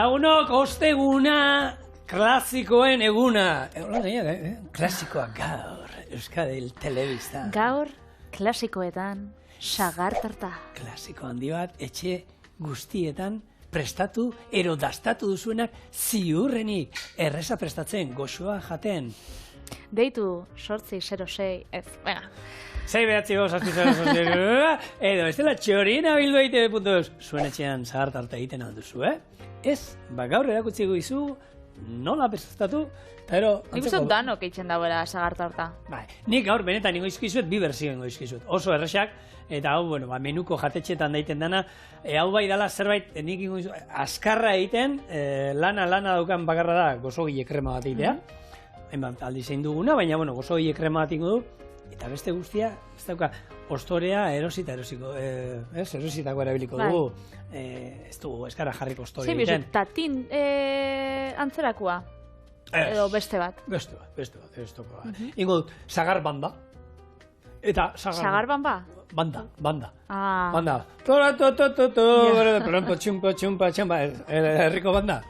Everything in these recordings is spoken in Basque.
Lagunok, osteguna, klasikoen eguna. Klasikoa gaur, Euskadil Telebista. Gaur, klasikoetan, sagar tarta. Klasiko handi bat, etxe guztietan prestatu, dastatu duzuenak ziurrenik. Erreza prestatzen, goxoa jaten. Deitu, 806, ez, venga. 6 edo, ez dela txorina bildu ITV.eus. Zuen etxean sagar tarta egiten alduzu, Ez, gaur erakutsi izu, nola prestatu, pero... Nik uste danok eitzen dagoela sagar tarta. Bai, nik gaur benetan ingo izkizuet, bi berzio ingo izkizuet. Oso erresak, eta hau, menuko jatetxetan daiten dana, hau bai dala zerbait, nik ingo izkizuet, askarra egiten, lana daukan bakarra da, gozogile krema bat egitea. Hainbat aldi zein duguna, baina, gozogile krema bat ingo du, eta beste guztia, ez dauka, ostorea erositako erabiliko dugu. Ez dugu, eskara jarriko ostorea egiten. Tatin antzerakoa? Edo beste bat? Beste bat. Ingo dut, sagar banda. Eta sagar bamba? Banda. Banda. Txumpa, herriko banda.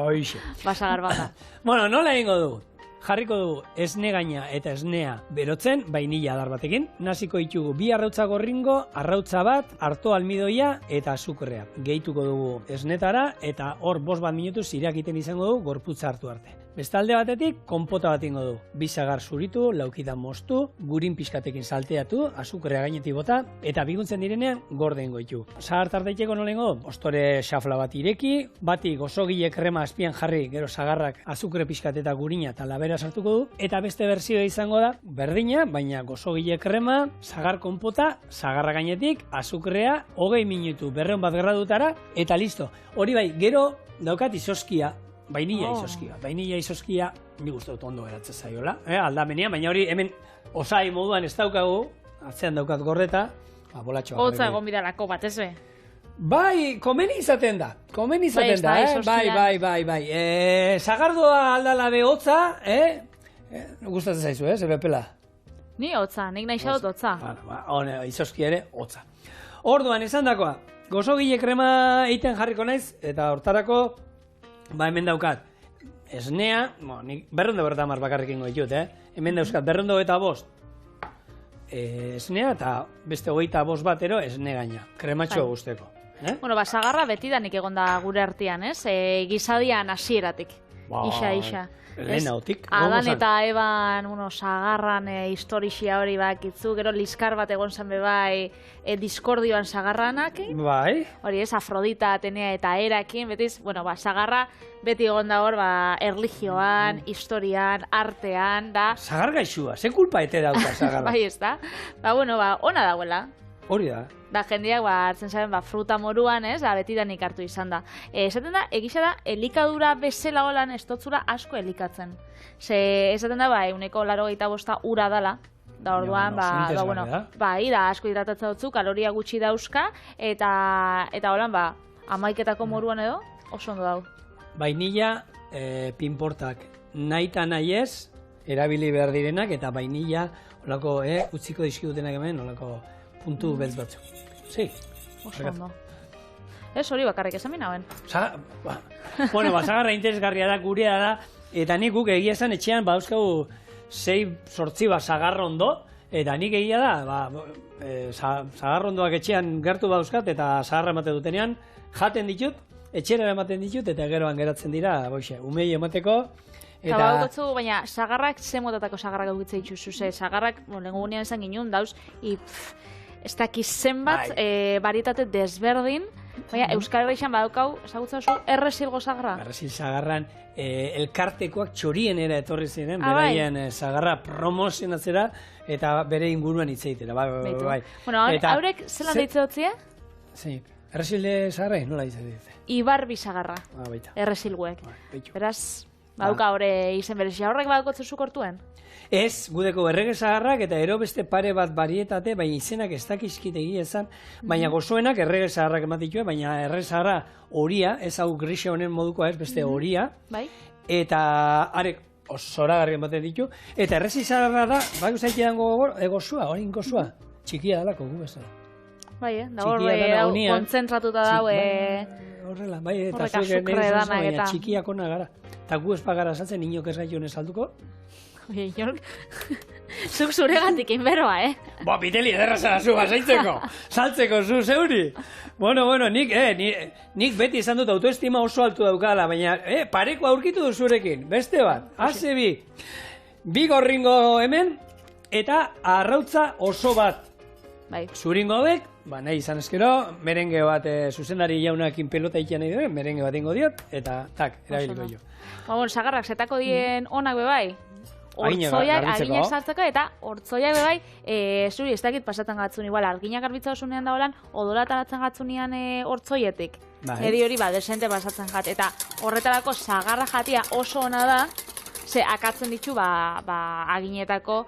Hoixe. Sagar banda. Bueno, nola ingo dugu? Jarriko dugu esne gaina eta esnea berotzen, vainilla adar batekin. Naziko ditugu 2 arrautza gorringo, arrautza bat, arto almidoia eta azukrea. Gehituko dugu esnetara eta hor 5 minutuz irakiten izango dugu gorputza hartu arte. Beste alde batetik, konpota bat ingo du. 2 sagar zuritu, laukidan moztu, gurin pixkatekin salteatu, azukrea gainetik bota, eta biguntzen direnean gorde ingo ditu. Sagar tartaiteko nolengo, ostore xafla bat ireki, bati gozogile krema azpian jarri, gero sagarrak azukre pixkat eta gurina eta labera sartuko du, eta beste berzioa izango da, berdina, baina gozogile krema, sagar konpota, sagarra gainetik, azukrea, 20 minutu, 200 gradutara, eta listo. Hori bai, gero daukat izoskia, vainilla izoskia, nik uste dut ondo geratzen zaiola, aldamenean, baina hori hemen osai moduan ez daukagu, atzean daukat gordeta, bolatxoa. Hotza egon bidalako bat, ez be? Bai, komeni izaten da, bai. Sagardoa aldala be hotza, gustatzen zaizu, zebe pela? Ni hotza, nik nahi xadot hotza. Izoskia ere hotza. Orduan, esan dakoa, gozogile krema egiten jarriko naiz, eta hortarako, hemen daukat, esnea, nik 250 bakarrik ingo ditut, hemen dauzkat 225 esnea eta beste 25 batero esne gaina, krematxo guzteko. Sagarra betidanik egonda gure artean, ez? Gizadian hasieratik, isa. Lehenautik. Adan eta Eban, sagarran historixia hori bakitzu, gero liskar bat egon zen bebai diskordioan sagarranak. Bai. Hori ez, Afrodita, Atenea eta Herakin, betiz, sagarra beti egon da hor, erlijioan, historian, artean, da. Sagar gaixua, ze kulpa ete dauka sagarra? Bai ez da. Ona dagoela. Hori da. Jendeak hartzen zaren fruta moruan, ez, betidanik hartu izan da. Esaten da, egisa da, elikadura bezala holan estotzura asko elikatzen. Esaten da, euneko 85 ura dala, da orduan, da asko hidratatzen dutzu, kaloria gutxi dauzka, eta holan, 11 moruan edo, oso ondo dau. Vainilla, pinportak, nahi eta nahi ez, erabili behar direnak, eta vainilla, holako, utziko dizkidutenak hemen, holako, puntu beltz batzuk. Sí. Oso ondo. Ez hori bakarrik esan binauen. Sagarra interesgarria da, gurea da, eta nik guk egia esan etxean, euskagu 6-8 sagarra ondo, eta nik egia da, sagarra ondoak etxean gertu dauzkat, eta sagarra emate dutenean, jaten ditut, etxera ematen ditut, eta geroan geratzen dira, umei emateko, eta baukotzu, baina sagarrak ze motatako sagarrak aukitza dituzu, sagarrak, lehenko gunean esan ginen, dauz, ez dakiz zenbat barietate desberdin, baina Euskal Herrian badaukau, esagutza oso, erresilgo sagarra? Erresil sagarran, elkartekoak txorienera etorri ziren, beraien sagarra promozionatzera, eta bere inguruan hitzeitera, bai. Haurek zelan deitze dutzia? Erresilde sagarra, nola ditze ditze? Ibarbi sagarra, erresilguek. Beraz, badauka hori izen berezia, horrek badukotzu zukortuen? Ez, gudeko errege sagarrak eta ero beste pare bat barietate, baina izenak ez dakizkit egia esan, baina gozoenak errege sagarrak ematitue, baina errege sagarra horia, ez hau grisa honen modukoa ez, beste horia, eta arek zoragarri ematen ditu, eta errezi sagarra da, bai usaiti dango gozua, hori gozua, txikia dalako gu bezala. Bai, da hor, kontzentratuta dau, horrela, bai, eta Horrek zuek azukre nire danak baina eta. txikiak ona gara. Eta gu ez pagara saltzen, inok ez gaitu salduko. Oie, Inork, zuk zuregatik inberoa, Ba, Piteli, ederra zara zu, basaitzeko, saltzeko zu zeuri. Bueno, nik beti izan dut autoestima oso altu daukala, baina pareko aurkitu du zurekin, beste bat, haze bi gorringo hemen, eta arrautza oso bat. Bai. Zuringo hauek, nahi izan eskero, merenge bat zuzendari jaunakin pelota ikian nahi duen, merenge bat ingo diot, eta erabiliko jo. Ba, bueno, sagarrak setako dien onak bebai, Hortzoiak arginak sartzeko, eta hortzoiak bebai, zuri ez dakit pasatzen gatzun, igual, arginak garbitza osunean dagoelan, odola taratzen gatzunean hortzoietik. Edi hori, desente pasatzen jat, eta horretarako sagarra jatia oso ona da, ze akatzen ditu, aginetako,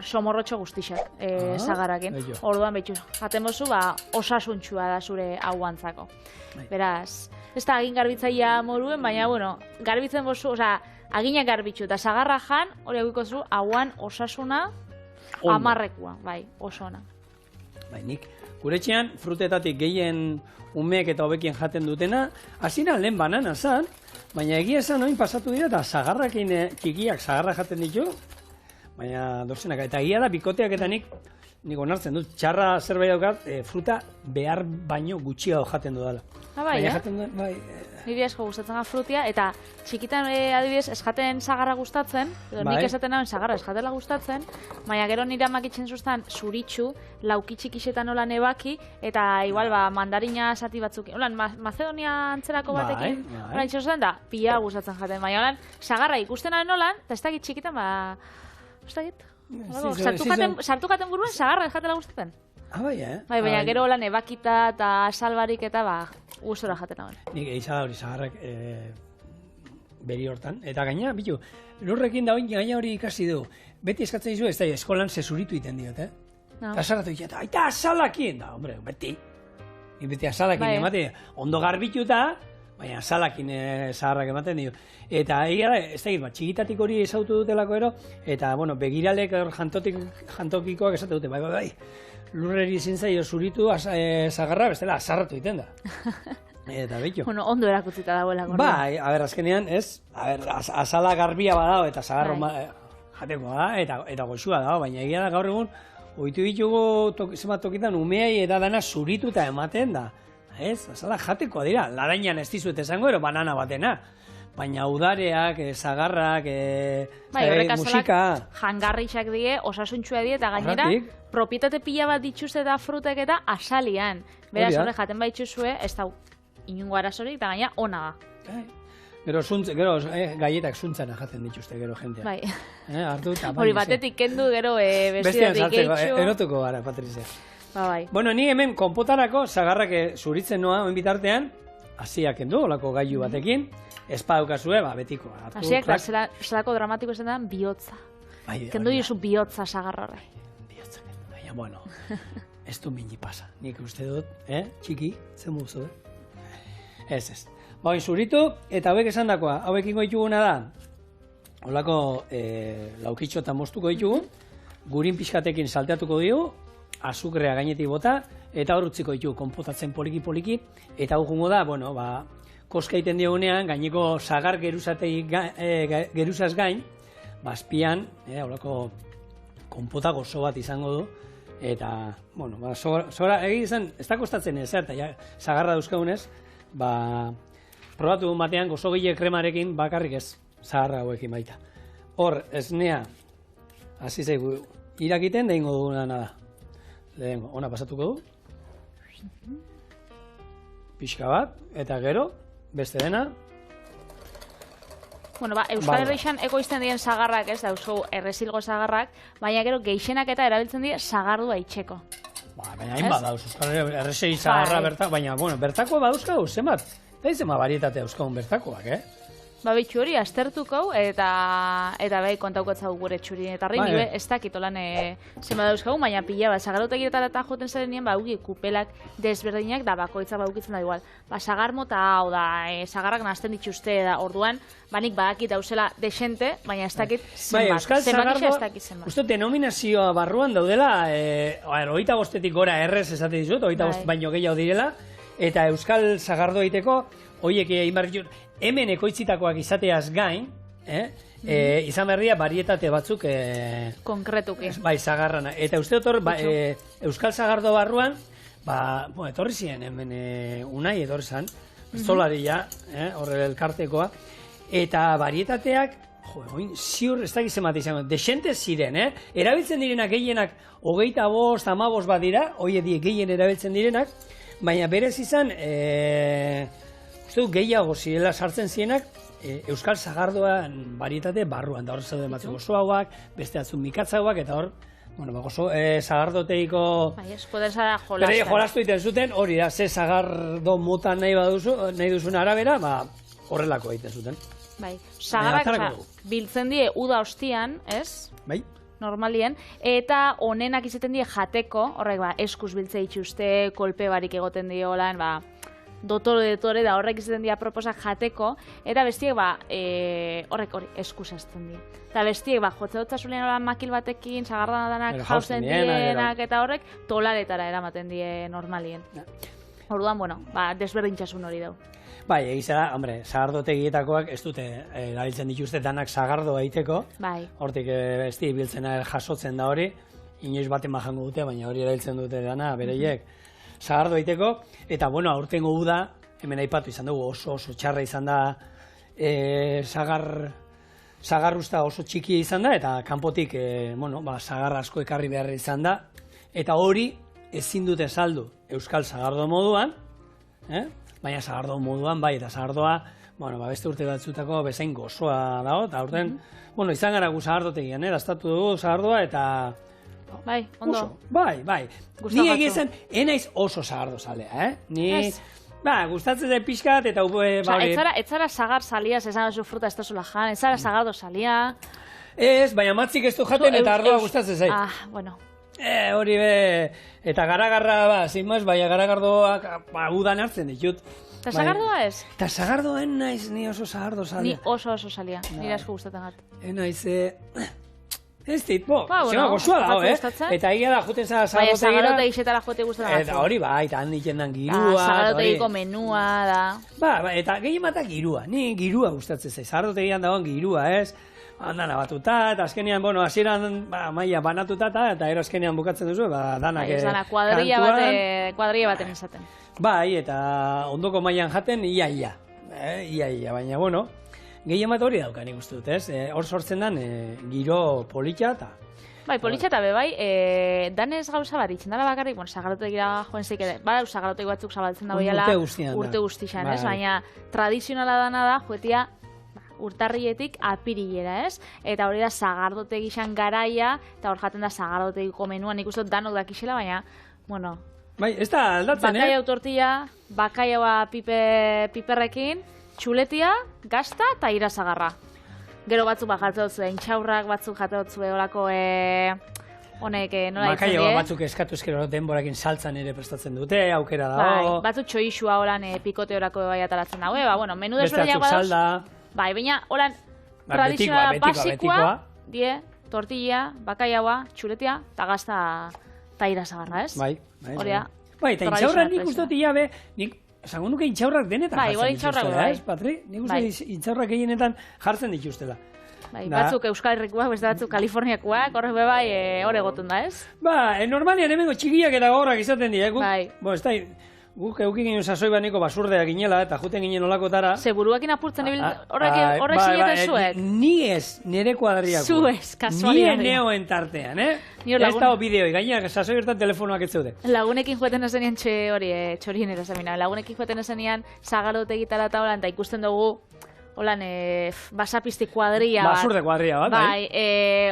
somorrotxo guztixak sagarrakin. Orduan behitxu, jaten bozu, osasuntxua da zure hauantzako. Beraz, ez da agin garbitzaia moruen, baina, bueno, garbitzen bozu, aginak garbitzu eta sagarra jan, hori hauiko zu, hauan osasuna amarrekua, bai, oso ona. Bai, nik, gure etxean, frutetatik gehien umeek eta hobekien jaten dutena, hasina lehen banana zan, baina egia esan oin pasatu dira, eta sagarrakin txikiak sagarra jaten ditu, baina dorzenak, eta egia da, bikoteak eta nik onartzen dut, txarra zerbait daukat, fruta behar baino gutxiago jaten dudala. Bai, bai, niri asko gustatzen da frutia, eta txikitan adibidez ez jaten sagarra gustatzen, nik esaten nauen sagarra ez jatela gustatzen, baina gero nire amakitzen zuztan zuritxu, lauki txikixetan holan ebaki, eta igual mandarina zati batzuk, holan Macedonia antzerako batekin, holan itxosen da, pila gustatzen jaten, baina holan sagarra ikusten nauen holan, eta ez dakit txikitan, ez dakit, sartu jaten buruen sagarra ez jatela gustatzen. Bai, baina gero holan ebakita eta salbarik eta gustora jaten nagoen. Nik eiza hori zaharrak beri hortan. Eta gaina, bitu, lurrekin da gaina hori ikasi du. Beti eskatzen dizu, ez da, eskolan zezuritu iten diot, Eta sarratu ditu, aita asalakin! Da, hombre, beti. Beti asalakin emate, ondo garbituta, baina asalakin zaharrak ematen dio. Eta egia da, ez da, txikitatik hori ezautu dutelako ero, eta, bueno, begiralek jantokikoak esate dute, bai. Lurreri ezin zaio zuritu zagarra, bestela, azarratu egiten da. Eta behitu. Bueno, ondo erakutzita dagoela. Bai, azkenean, ez, azala garbia badao eta zagarro jateko da, eta goxua dago, baina egia da gaur egun, oitu ditugu zenbat tokitan umeai eta dana zuritu eta ematen da. Ez, azala jateko dira, larainan ez dizuet esango, ero banana batena. Baina udareak, zagarrak, musika... Jangarrixak die, osasuntxua die, eta gainera, propietate pila bat dituzte eta frutek eta asalian. Beraz, horre jaten baitxuzue, ez da inungo arazorik, eta gaina ona da. Gero gaietak zuntzana jaten dituzte gero jentea. Bai. Hori batetik kendu gero bestidatik eitxu. Erotuko gara, Patrizia. Bai. Bueno, ni hemen konpotarako zagarrak zuritzen noa, oin bitartean, hasiak kendu, olako gailu batekin, espadukazue, betiko. Hasiak, zelako dramatiko esan da, bihotza. Kendu dizu bihotza zagarra. Bihotza, baina, bueno, ez du mini pasa. Nik uste dut, txiki, zen buzu, Ez. Baina, zuritu, eta hauek esan dakoa, hauek ingo dituguna da, olako laukitxo eta moztuko ditugu, gurin pixkatekin salteatuko dugu, azukrea gainetik bota, eta hor utziko ditugu, konpotatzen poliki-poliki, eta hau jungo da, bueno, koska egiten diogunean, gaineko zagar geruzaz gain, azpian, holako konpota gozo bat izango du, eta, bueno, egin izan, ez da kostatzen ez, eta zagarra dauzkagunez, probatu batean gozo gile kremarekin bakarrik ez, zagarra hauekin baita. Hor, esnea, hasi zaigu, irakiten da ingo duguna da. Lehenko, ona pasatuko du. Pixka bat, eta gero, beste dena. Bueno, Euskal Herrixan ekoizten dien zagarrak, ez da, errezilgo zagarrak, baina gero geixenak eta erabiltzen die zagardua itxeko. Baina hain badauz, Euskal Herrixan errezei zagarra bertako, baina, bueno, bertakoa badauzkagu, zenbat? Da izan barietate euskagun bertakoak, Bitxu hori, aztertuko, eta bai kontaukotzagu gure txuri. Eta horrein, ez dakit olan zenba dauzkagu, baina pila, zagarotegietara eta joten zarenien, kupelak desberdinak, da bakoitzak baukitzen da igual. Zagar mota hau da, zagarrak nazten dituzte, da orduan, banik badakit dauzela desente, baina ez dakit zenbat. Euskal zagardoa, uste denominazioa barruan daudela, 25 gora errez esate dizut, 25 baino gehiago direla, eta euskal sagardo egiteko, horiek hemen ekoitzitakoak izateaz gain, izan berria barietate batzuk konkretuki. Bai, sagarrana. Eta uste dut euskal sagardo barruan, etorri ziren hemen Unai etorri zan, zolaria, horre elkartekoa, eta barietateak, ziur, ez dakiz emate izango, desente ziren, erabiltzen direnak gehienak 25, 15 bat dira, hoi gehien erabiltzen direnak, baina berez izan, uste du gehiago zirela sartzen zirenak, euskal sagardoan barietate barruan, da hor zauden batzuk osoagoak, beste batzuk mikatzauak, eta hor, sagardoteiko... Bai, ez poden zara jolasten. Jolastu egiten zuten, hori da, ze sagardo motan nahi duzun arabera, horrelako egiten zuten. Bai, sagarrak biltzen die uda ostian, ez? Bai. Normalien, eta onenak izaten die jateko, horrek eskuz biltze dituzte, kolpe barik egoten die holan, dotore da horrek izaten dia proposak jateko, eta bestiek horrek eskuz ezten die. Eta bestiek jotze dutzazulean holan makil batekin, sagardanadak jausten dienak, eta horrek tolaretara eramaten die normalien. Orduan, desberdintxasun hori dau. Bai, egizara, sagardotegietakoak ez dute erabiltzen dituzte danak sagardo egiteko. Bai. Hortik besti biltzen jasotzen da hori, inoiz baten jango dute, baina hori erabiltzen dute dana, bereiek sagardo egiteko. Eta, aurtengo uda, hemen aipatu izan dugu, oso txarra izan da, sagarruzta oso txikia izan da, eta kanpotik, sagar asko ekarri behar izan da, eta hori ezin dute saldu euskal sagardo moduan, baina sagardo moduan bai, eta sagardoa, beste urte batzutako bezain gozoa dago, eta aurten, izan gara gu sagardotegian, dastatu dugu sagardoa, eta... Bai, ondo. Bai. Ni egizan, enaiz oso sagardo zalea, Ni... gustatzen da pixkat, eta... Etzara sagar saliaz, esan duzu fruta ez tozula jan, etzara sagardo salia... Ez, baina matzik ez du jaten, eta ardoa gustatzen zait. Bueno. Hori be, eta garagarra, baina garagardoak udan hartzen ditut. Eta sagardoa ez? Eta sagardoen naiz ni oso sagardo salia. Ni oso salia, nire asko gustatzen gat. Naiz, ez dit, zema gozoa dago, Eta egia da, juten zara sagardotegira. Baina sagardote izetara jote gustatzen gat. Eta hori eta handik jendan girua. Sagardotegiko menua da. Eta gehien batak girua, ni girua gustatzen zaiz. Sagardotegian dagoen girua, ez? Andana batuta, eta azkenean, hasieran maila banatuta, eta ero azkenean bukatzen duzu, danak kantuan. Kuadria baten izaten. Bai, eta ondoko mailan jaten, ia, baina, gehien bat hori dauka nik uste dut, ez? Hor sortzen den, giro politxa eta... Bai, politxa eta bai, danez gauza bat, itxendala bakarrik, sagardotegira joan zeik ere, sagardotek batzuk zabaltzen da goiala urte guztixan, ez? Baina tradizionala dana da, joetia, urtarrietik apirilera, ez? Eta hori da sagardotegi xan garaia, eta hor jaten da sagardotegiko menuan, nik uste danok dakixela, baina, Bai, ez da aldatzen, bakaiau tortilla, bakaiaua piperrekin, txuletia, gazta eta irasagarra. Gero batzuk jatzen dut zuen, txaurrak batzuk jatzen dut zuen, olako, honek nola ditzen die. Bakaiaua batzuk eskatu eskero denborakin saltzan ere prestatzen dute, aukera dago. Bai, batzuk txoixua holan pikote horako bai ataratzen dago, menu desberdinak badauz. Bai, baina, holan, tradizionala basikoa, tortilla, bakaiaua, txuletia, eta gazta eta irasagarra, ez? Bai. Bai, eta intxaurrak nik uste dut iabe, nik esango nuke intxaurrak denetan jartzen dituztela, ez, Patri? Nik uste intxaurrak gehienetan jartzen dituztela. Bai, batzuk Euskal Herrikoak, beste batzuk Kaliforniakoak, horrek bai, hor egoten da, ez? Normalian hemengo txikiak eta gorrak izaten dira, ez da, guk eukin ginen sasoi baneko basurdeak ginela, eta juten ginen olakotara. Ze buruakin apurtzen horrek zineten zuek? Ni ez, nire kuadriako. Zuez, kasualian. Ni neoen tartean, ez da bideoi, gaina sasoi bertan telefonoak ez zeuden. Lagunekin joeten ezenean txorien erazamina. Lagunekin joeten ezenean zagarotegitara eta holan, eta ikusten dugu, holan, basapisti kuadria bat. Basurde kuadria bat, bai.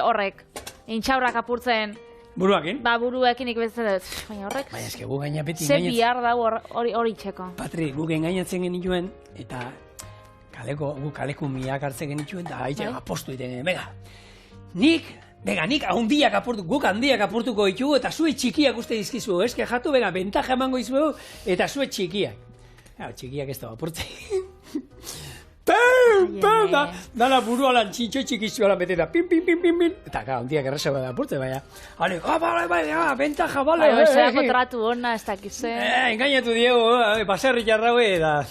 Horrek, intxaurrak apurtzen. Buruakin? Buruakin ikbetzen dut, baina horrek... Baina eske gu gaina beti ze bihar dago hori txeko. Patri, guk engainatzen genituen, eta gu kaleko miak hartzen genituen, da apostu egiten, nik handiak apurtu, guk handiak apurtuko ditugu, eta zue txikiak uste dizkizu, eske jatu, bentaja emango izuegu, eta zue txikiak. Txikiak ez da apurtzen. da, dala burua lan txintxo txikizu ala beteta, pin, eta gara, ondiak erresa bada apurte, baina, bentaja, bale, Zerako tratu hona, ez dakize. Engainatu diegu, baserri jarraue, da.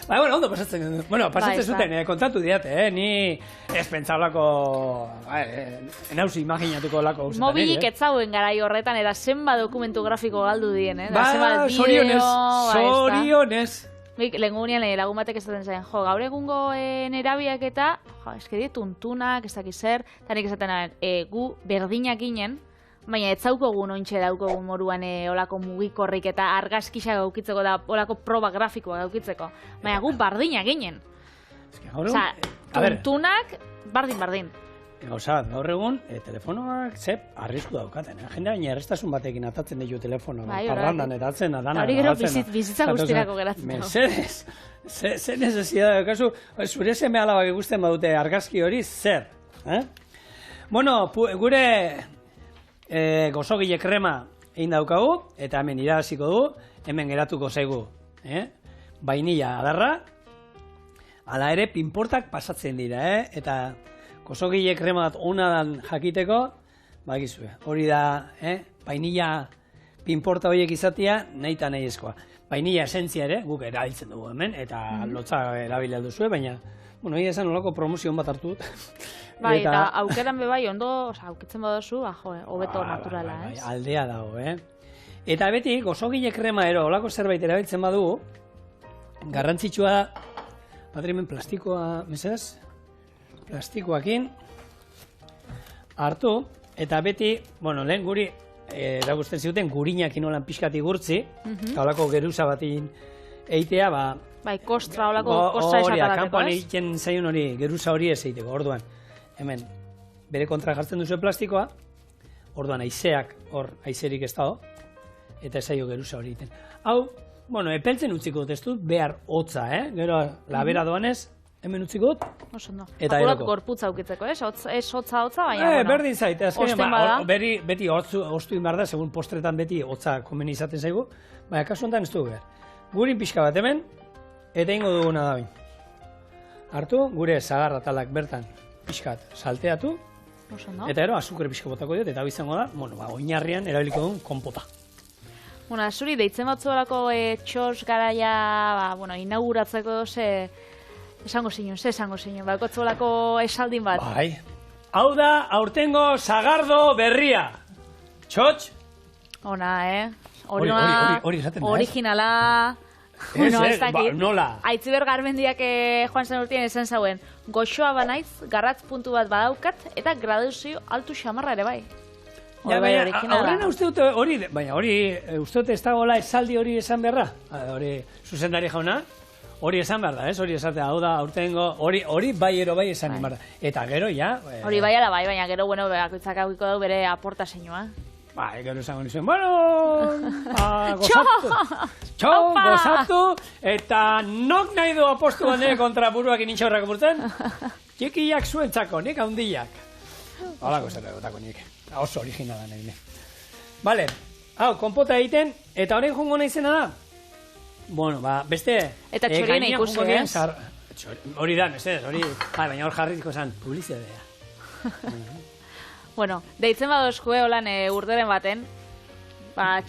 Bueno, ondo pasatzen, pasatzen zuten, kontatu diate, ni ez pentsaulako, enauzi imaginatuko lako usetan. Mobilik ez zauen garai horretan, eta zenba dokumentu grafiko galdu dien, Ba, sorionez. Lengunean lagun batek esaten zain, gaur egungo nerabiak eta, eskedi tuntunak, ez dakiz zer, eta nik esaten gu berdinak ginen, baina ez zaukogun ointxe daukogun moruan olako mugikorrik eta argazkisa gaukitzeko da olako proba grafikoa gaukitzeko. Baina gu bardinak ginen. Osa, tuntunak, bardin. Gauza, gaur egun, telefonoak arrisku daukaten. Jendea baina errestasun batekin atatzen ditu telefonoa. Parrandan etatzen, danak. Hori gero bizitza guztirako geratzen. Mesedez, zer necesidad daukazu, zure seme alabak ikusten badute argazki hori, zer? Bueno, gure gozogile krema egin daukagu, eta hemen irabaziko du, hemen geratuko zaigu. Vainilla adarra, ala ere pinportak pasatzen dira, eta gozogile krema bat ona dan jakiteko, bakizue, hori da, vainilla pinporta horiek izatea, nahi eta nahi eskoa. Vainilla esentzia ere, guk erabiltzen dugu hemen, eta lotza erabila duzue, baina, bueno, egia esan olako promozioan bat hartu dut. Bai, eta aukeran bebai, ondo, aukitzen badozu, hobeto naturala, ez? Aldea dago, Eta beti, gozogile krema ero, olako zerbait erabiltzen badugu, garrantzitsua da, patrimen plastikoa, mesez? Plastikoakin hartu, eta beti, bueno, lehen guri, erakusten zuten, gurinakin olan pixkati gurtzi, eta olako geruza batin eitea, bai, kostra, olako kostra esaparateko, ez? Kanpoan egiten zaion hori, geruza hori ez eiteko, orduan, hemen, bere kontra jartzen duzu plastikoa, orduan aizeak, aizerik ez dago, eta ez zaio geruza hori egiten. Hau, bueno, epeltzen utziko dut ez dut, behar hotza, gero, labera doanez, hemen utziko dut, eta eroko. Gorputza aukitzeko, ez hotza, baina, bueno. Berdin zait, azkenean, beti hoztu inbar da, segun postretan beti hotza komen izaten zaigu, baina kasu honetan ez dugu behar. Gurin pixka bat hemen, eta ingo duguna da bain. Hartu, gure zagarra talak bertan pixkat salteatu, eta ero, azukre pixka botako diot, eta bizango da, oinarrian erabiliko duen konpota. Zuri, deitzen batzulako txos garaia, inauguratzeko esango zinun, bakotzolako esaldin bat. Bai. Hau da, aurtengo zagardo berria. Txotx? Ona, Hori esaten da, originala. Nola? Aitziber Garmendiak joan zen urtean esan zauen, goxoa banaiz, garratz puntu bat badaukat, eta graduzio altu xamarra ere bai. Horrena uste dute hori, baina hori, uste dute ez dagoela esaldi hori esan beharra? Hori, zuzendari jauna? Hori esan behar da, ez? Hori esatea, hau da, aurtengo, hori bai ero bai esan behar da. Eta gero, ja... Hori bai ala bai, baina gero, bueno, bakoitzak haukiko dugu bere aportazioa. Bai, gero esango nizuen, bueno, gozatu, eta nok nahi du apostu bat nire kontra buruak inintxaurrak burtzen? Txikiak zuentzako, nik handiak. Holako zer egotako nik, oso originala nahi. Bale, hau, konpota egiten, eta horrein jongo nahi zena da? Bueno, beste... Eta txorien ikusi, ez? Hori da, mesedez, hori... Baina hor jarrizko esan, publizidadea. Bueno, deitzen badozkue holan urderen baten,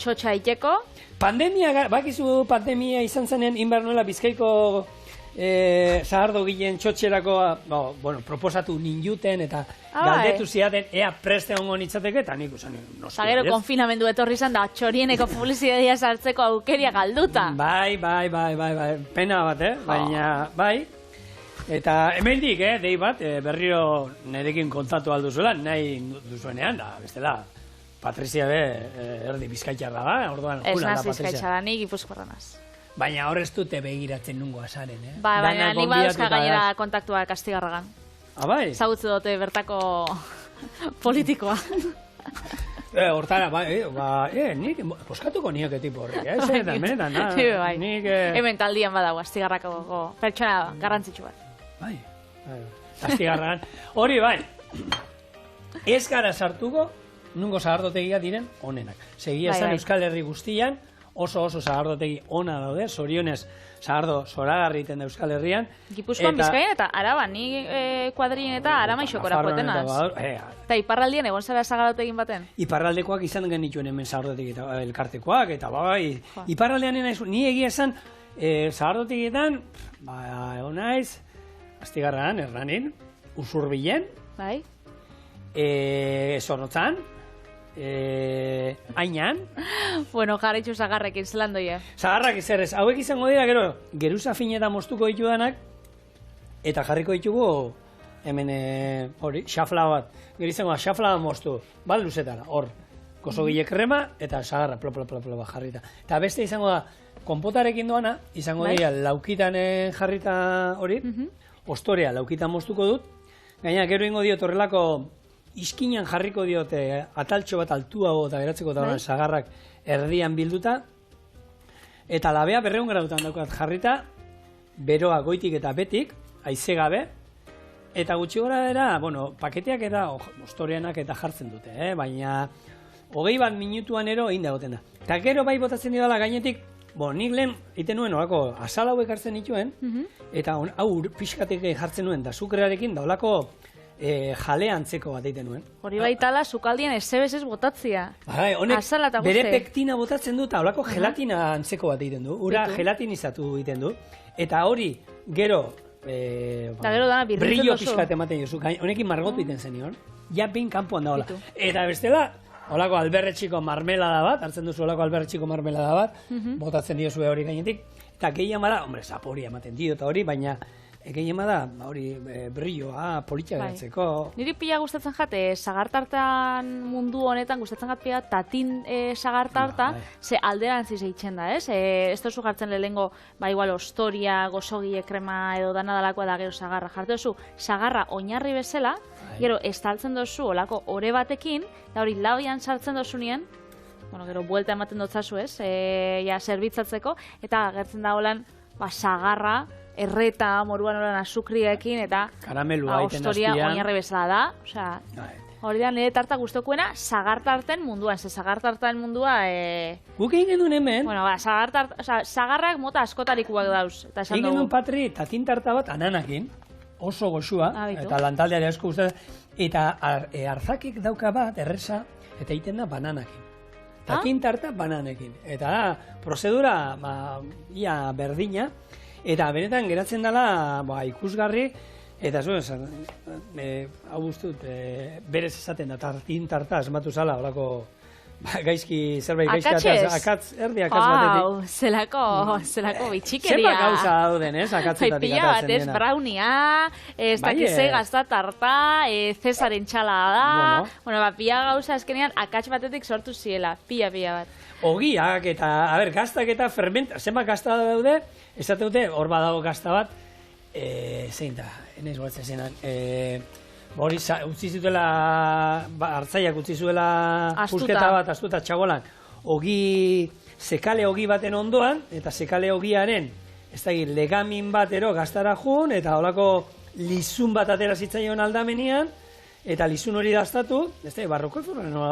txotxa iteko. Pandemia, bakizu pandemia izan zenen inbernuela Bizkaiko zahardo gilen txotxerako, proposatu ninjuten eta galdetu ziaten ea preste hongo nitzateke, eta nik usan noski. Eta gero konfinamendu etorri izan da, txorieneko publizidadia sartzeko aukeria galduta. Bai, pena bat, baina, bai. Eta hemendik, dei bat, berriro nerekin kontatu alduzuela, nahi duzuenean, da, bestela, Patrizia be, erdi bizkaitxarra da, orduan, ez naz bizkaitxarra, nik Gipuzkoarra naz. Baina hor ez dute begiratzen nungo azaren, baina nik baduzka gainera kontaktua Kastigarragan. Bai? Zagutzu dute bertako politikoa. Hortara, nik poskatuko nioke tipo horrek, benetan, hemen taldian badago, Astigarrako pertsona garrantzitsu bat. Bai, Astigarragan. Hori, bai, ez gara sartuko, nungo zahardotegia diren onenak. Segia esan Euskal Herri guztian, oso sagardotegi ona daude, zorionez sagardo zoragarri egiten da Euskal Herrian. Gipuzkoan, Bizkaian eta Araban, ni kuadrien eta Aramaixokora joeten naz. Eta iparraldien egon zara sagardotegin baten? Iparraldekoak izan genituen hemen sagardotegi eta elkartekoak, eta iparraldean ni egia esan sagardotegietan, egon naiz, Astigarran, Erranin, Usurbilen, Zornotzan, Ainan. Bueno, jarraitzu sagarrekin, zelan doia. Sagarrak izerrez, hauek izango dira, gero, geruza fineta moztuko ditudanak, eta jarriko ditugu, hemen, xafla bat, gero izango da, xafla bat moztu, bat luzetara, hor, gozogile krema, eta sagarra, plo, jarrita. Eta beste izango da, konpotarekin doana, izango dira, laukitan jarrita hori, ostorea laukitan moztuko dut, gaina gero ingo diot horrelako, izkinan jarriko diote ataltxo bat altuago eta geratzeko da sagarrak erdian bilduta. Eta labea 200 gradutan daukat jarrita, beroa goitik eta betik, haize gabe. Eta gutxi gora dira, paketeak eta ostoreanak eta jartzen dute, baina 21 minutuan ero egin dagoten da. Eta gero bai botatzen dira gainetik, nik lehen egiten nuen olako asal hauek hartzen dituen, eta hau pixkatek jartzen nuen, da sukrearekin da olako jale antzeko bat egiten nuen. Hori baitala, sukaldien ez botatzia. Honek bere pektina botatzen du, eta holako gelatina antzeko bat egiten du. Ura gelatinizatu egiten du. Eta hori, gero, brillo pixkat ematen jozu. Honekin margotu egiten zenion. Ja behin kanpoan da hola. Eta bestela, holako alberretxiko marmelada bat, hartzen duzu holako alberretxiko marmelada bat, botatzen diozue hori gainetik. Eta gehiago da, zaporia ematen dio eta hori, baina egin da, hori brilloa, politxa geratzeko. Niri pila gustatzen jate, sagartartan mundu honetan gustatzen jat pila tatin sagartarta, ze alderantziz eitzen da, ez? Ez tozu jartzen lehengo, igual ostoria, gozogile krema edo dana dalakoa da gero sagarra. Jarte duzu, sagarra oinarri bezala, gero estaltzen duzu olako ore batekin, da hori labian sartzen duzu nien, gero buelta ematen dutzazu, ez? Zerbitzatzeko, eta agertzen da holan, sagarra, erreta, moruan horan azukriekin, eta ostoria oinarri bezala da. Hori da, nire tarta guztokuena, sagartarten munduan. Sagartarten mundua... Guk egin genuen hemen... Sagarrak mota askotarikuak dauz. Egin genuen Patri, tatin tarta bat ananakin, oso goxua, eta lantaldeari asko gustatzen, eta arzakik dauka bat, erresa, eta egiten da bananakin. Tatin tarta bananekin. Eta prozedura, ia berdina, eta benetan geratzen dela ikusgarri, eta zuen, hau guztut, berez esaten da, tatin tarta asmatu zala, horako gaizki zerbait gaizki akatz batetik. Zelako bitxikeria. Zenbat gauza dauden, ez, akatzetatik atatzen dena. Pila bat, brownia, ez dakize gazta tarta, Cesaren txala da, pila gauza eskenean akatz batetik sortu ziela, pila bat. Ogiak eta, gaztak eta fermenta, zenbat gazta daude, esate dute, hor badago gazta bat, zein da, enez guatzen zenan, hori utzi zituela, hartzaiak utzi zuela pusketa bat, astuta txagolan, sekale ogi baten ondoan, eta sekale ogiaren, ez da legamin bat gaztara jun, eta holako lizun bat atera zitzaion aldamenean, eta lizun hori daztatu, ez da, barroko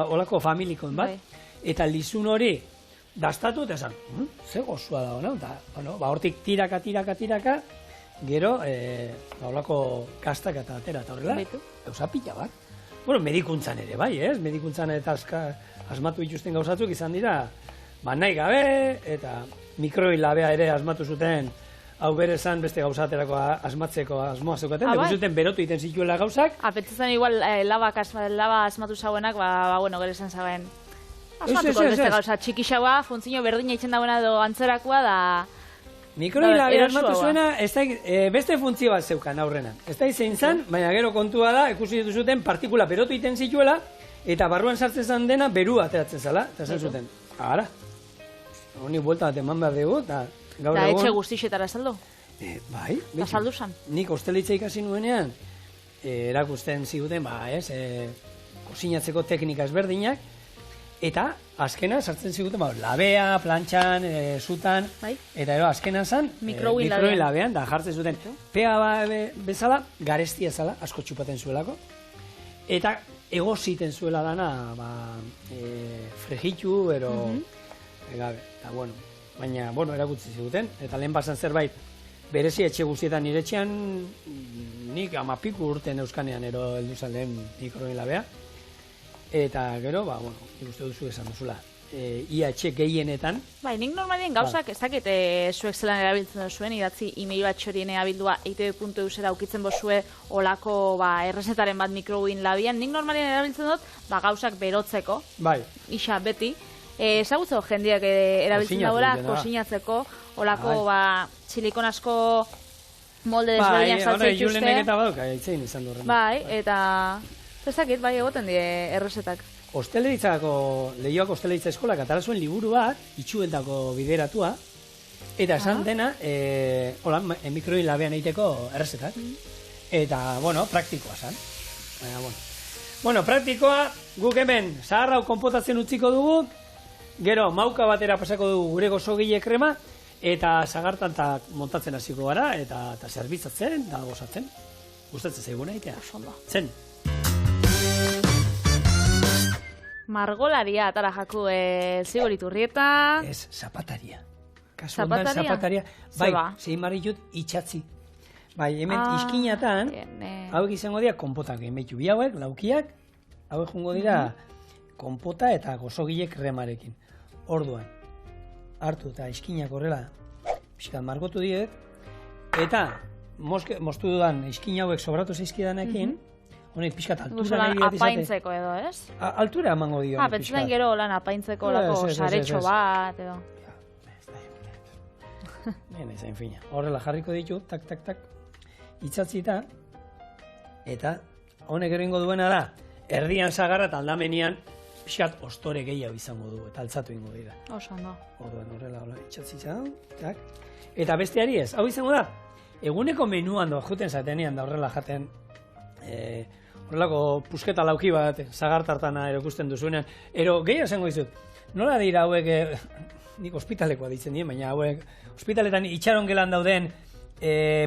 holako familikoen bat, eta lizun hori daztatu, eta esan, ze gozua da hona, eta hortik tiraka, gero, holako kastak eta atera, eta horrela, gauza pila bat. Medikuntzan ere, bai, ez? Medikuntzan eta asmatu dituzten gauzatzuk izan dira, nahi gabe, eta mikroilabea ere asmatu zuten, hau bere zan beste gauzaterako asmatzeko asmoa zeukaten, dugu zuten berotu egiten zituela gauzak. Apetzetan igual laba asmatu zauenak, gero esan zauen. Asmatuko beste gauza, txikixaua, funtzio berdina itzen dagoena edo antzerakoa da... Mikroilabea asmatu zuena, beste funtzio bat zeukan aurrenan. Ez da izan zan, baina gero kontua da, ikusi dituzuten partikula berotu egiten zituela, eta barruan sartzen zan dena, berua ateratzen zala, eta zen zuten. Ara, honi buelta bat eman behar dugu, eta gaur egun... Da etxe guztixetara saldo? Bai. Eta saldu zan? Nik hostelitza ikasi nuenean, erakusten ziguten, kozinatzeko teknika ezberdinak, eta azkena sartzen ziguten, labea, plantxan, zutan, eta azkena zan, mikroilabean, da jartzen zuten, pega bezala, garestia zala, asko txupaten zuelako, eta egoziten zuela dana, frejitu, gabe. Eta, bueno, baina, erakutsi ziguten. Eta lehen basan zerbait, berezi etxe guztietan nire etxean, nik 10 urten euskanean ero heldu zen lehen mikroilabea. Eta gero, nik uste duzu esan duzula. Ia etxe gehienetan. Bai, nik normalien gauzak, ez dakit zuek zelan erabiltzen duzuen, idatzi e-mail bat txorien abildua eitb.eusera aukitzen bozue olako errezetaren bat mikroguin labian. Nik normalien erabiltzen dut, gauzak berotzeko. Bai. Isa, beti. Ezagutzeko jendeak erabiltzen dagoela, kosinatzeko, olako silikon asko molde desberdinak saltzen dituzte. Julenek eta badoka, itzein izan durren. Bai, eta ez dakit, egoten die errezetak. Osteleritzako, Leioak Osteleritza Eskolak atara zuen liburu bat, itxueldako bideratua, eta esan dena, mikroin labean egiteko errezetak. Eta, praktikoa zan. Praktikoa, guk hemen, zaharrau konpotatzen utziko dugu, gero, mauka batera pasako dugu gure gozogile krema, eta zagartantak montatzen hasiko gara, eta zerbitzatzen, da gozatzen. Gustatzen zaiguna egitea. Zen. Margolaria atara jaku Zigoriturrieta. Ez, zapataria. Kasu ondan zapataria. Bai, zein marri jut itxatzi. Bai, hemen iskinatan, hauek izango dira konpotak. Emeitu bi hauek, laukiak, hauek jungo dira konpota eta gozogile kremarekin. Orduan, hartu eta iskinak horrela, pixkat margotu diet, eta moztu dudan iskin hauek sobratu zeizkidanekin, honek pixkat altura nahi bat izate. Apaintzeko edo, ez? Altura emango dio. Pentsetan gero lan apaintzeko lako saretxo bat edo. Nena izan fina. Horrela jarriko ditu, tak, itzatzita, eta honek egingo duena da, erdian zagarra eta aldamenian pixkat ostore gehiago izango du, eta altzatu ingo dira. Oso ondo. Horrela itzatzitza, tak. Eta besteari ez, hau izango da, eguneko menuan doa juten zatenean da horrela jaten, horrelako pusketa lauki bat, zagartartana erokusten duzuenean, gehiago zengo dizut, nola dira hauek, nik ospitalekoa ditzen dien, baina hauek, ospitaletan itxaron gelan dauden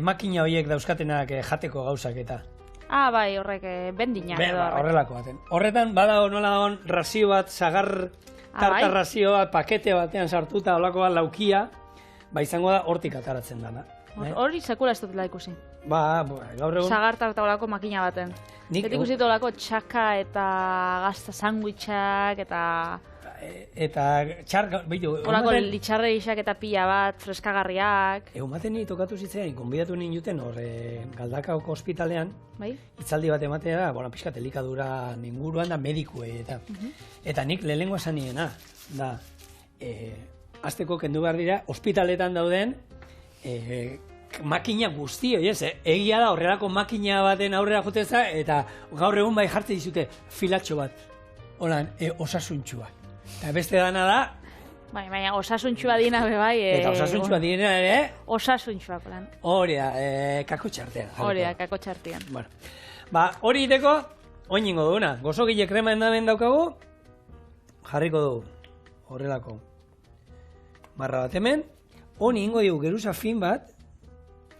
makina horiek dauzkatenak jateko gauzak eta. Bai, horrek bendinak edo horrek. Horrelako baten. Horretan, badago nola dagoen razio bat, zagar tarta razio bat, pakete batean sartuta, horrelako bat laukia, izango da hortik ataratzen dana. Hori sekula ez dutela ikusi. Gaur egun... Zagar tarta horako makina baten. Eta ikusi horako txaka eta gazta sandwichak eta... Eta txar... Horako litxarre isak eta pila bat, freskagarriak... Eumaten ni tokatu zitzen, konbidatu ninduten Galdakaoko ospitalean, hitzaldi bat ematea da, pixkat elikadura inguruan da medikuei eta... Eta nik lehenengo esan niena, da, azteko kendu behar dira, ospitaletan dauden makina guzti, egia da horrelako makina baten aurrera joteza, eta gaur egun bai jartzen dizute filatxo bat, holan, osasuntxua. Eta beste dana da... Baina osasuntxua dina bai... Eta osasuntxua dina ere... Osasuntxua, plan. Hori da, kako txartean. Hori da, kako txartean. Hori iteko, oiningo duguna. Gozogile krema endamen daukagu, jarriko dugu. Horrelako. Barra bat hemen, honi ingo dugu geruza fin bat,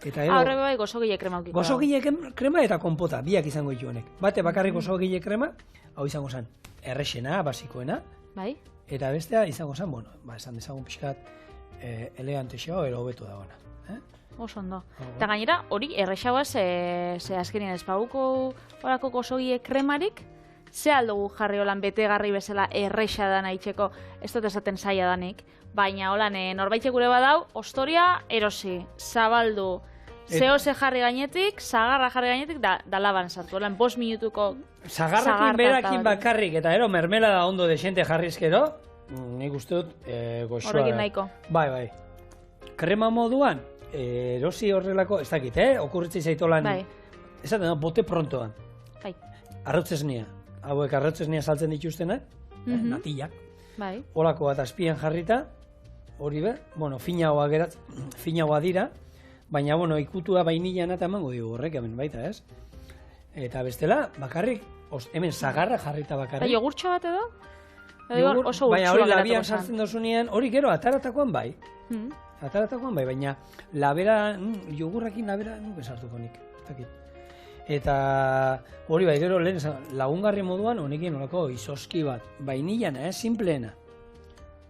eta ero... Horrego bai gozogile krema aukiko. Gozogile krema eta konpota, biak izango ditu honek. Bate bakarrik gozogile krema, hau izango zen, errexena, basikoena, bai? Eta bestea izango zen, esan dezagun pixkat elegante xo, ero hobeto dagoena. Oso ondo. Eta gainera, hori errexagoa ze azkenean espaguko horako gozogile kremarik, ze aldugu jarri holan betegarri bezala errexa dana itxeko, ez dut esaten zaila danik, baina holan norbaitxe gure badau, ostoria erosi, zabaldu, zehose jarri gainetik, zagarra jarri gainetik, da laban sartu, holan 5 minutuko zagarrakin berakin bakarrik, eta mermela da ondo desente jarrizkero, nik uste dut goxoa. Horrekin nahiko. Bai. Krema moduan, erosi horrelako, ez dakit, okurritzen zaitolan, esaten da, bote prontoan. Bai. Arrotzesnia. Hauek arrotzesnia saltzen dituztenak, natillak. Bai. Olako bat azpian jarrita, hori be, finagoa dira, baina, ikutua bainilan eta emango digu horrek, hemen baita, ez? Eta bestela, bakarrik, hemen zagarra jarrita bakarrik. Eta jogurtxo bat edo? Oso urtsua baina hori labian sartzen dozunean, hori gero ataratakoan bai. Ataratakoan bai, baina jogurrakin labera nuke sartuko nik. Eta hori bai, gero lehen lagungarri moduan, honekin horako izoski bat, bainilan, simpleena,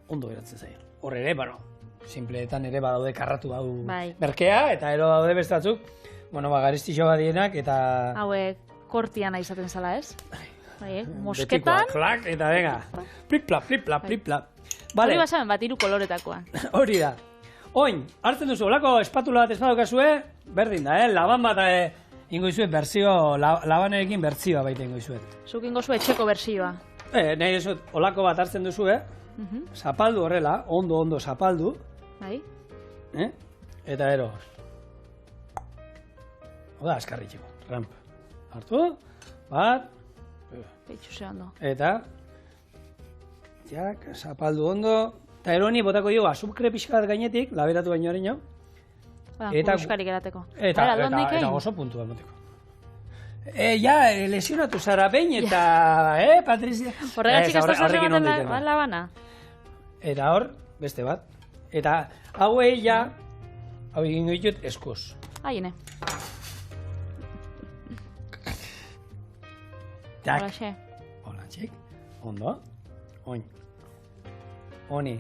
ondo geratzen zaio. hor ere, bueno, simpleetan ere badaude karratu hau Bai. merkea, eta ero daude bestatzuk, bueno, garestixo badienak, eta... Hauek kortiana izaten zala, ez? Bai, betikoa, mosketan. klak, eta venga, plip-plap, plip-plap, plip-plap. Hori Vale, basamen bat, 3 koloretakoa. hori da. Oin, hartzen duzu, olako espatula bat espadokazue, berdin da, laban bat ingo izuet berzio, labanerekin bertzioa baita ingo izuet. Zuk ingo zu etxeko bersioa. Nahi izuet, olako bat hartzen duzu, zapaldu horrela, ondo zapaldu, Bai? eta ero. Oda, askarritxeko, ramp. Hartu, bat, Peitxu ze ondo. eta, jak, zapaldu ondo, eta eroni botako dugu azukre pixka bat gainetik, laberatu baino horreino, Eta- Kuruskarik erateko. eta oso puntua emoteko. Lesionatu zara behin, eta, Patrizia? Horregatik ez da horrekin ondo zerrematen iten da. labana. Eta hor, beste bat. Eta hauei ja, hau egingo ditut eskuz. Aiene. Tak, Horaxe. hola txik, ondo, oin. Honi,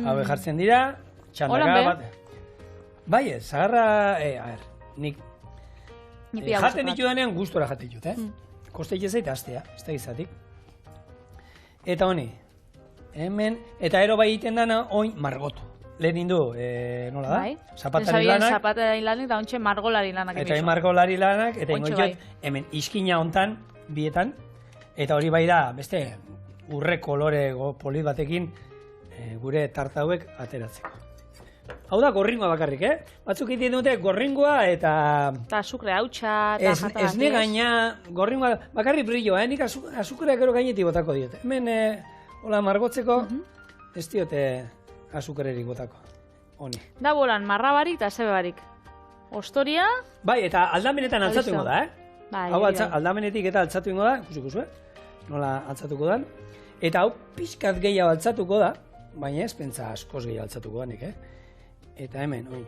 hau jartzen dira, txandaka Holan be. bat. Bai ez, zagarra, a ber, nik Ni pia jaten guztu ditu denean gustora jaten ditut, Koste itxezait astea, ez da izatik. Eta honi, hemen, eta ero bai egiten dana, oin margotu. Lehen indu, nola da? Bai. Zapatari lanak, Zapatari lanak, eta ontxe margolari lanak. eta margolari lanak, eta ingo Ontxe diot, bai. hemen iskina hontan, bietan, eta hori bai da, beste, urre kolore polit batekin, gure tarta hauek ateratzeko. Hau da gorringoa bakarrik, Batzuk egiten dute gorringoa eta... Eta azukre hautsa, eta jata Ez ne gaina, gorringoa, bakarrik brilloa, nik azukreak ero gainetik botako diote. Hemen, hola margotzeko, ez diote azukrerik botako. Honi. Da bolan, marrabarik eta zebebarik. Ostoria, Bai, eta aldamenetan altzatu ingo da, bai, Hau hori bai. aldamenetik eta altzatu ingo da, ikusiko nola altzatuko dan. Eta hau pixkat gehiago altzatuko da, baina ez pentsa askoz gehiago altzatuko danik, Eta hemen, oin,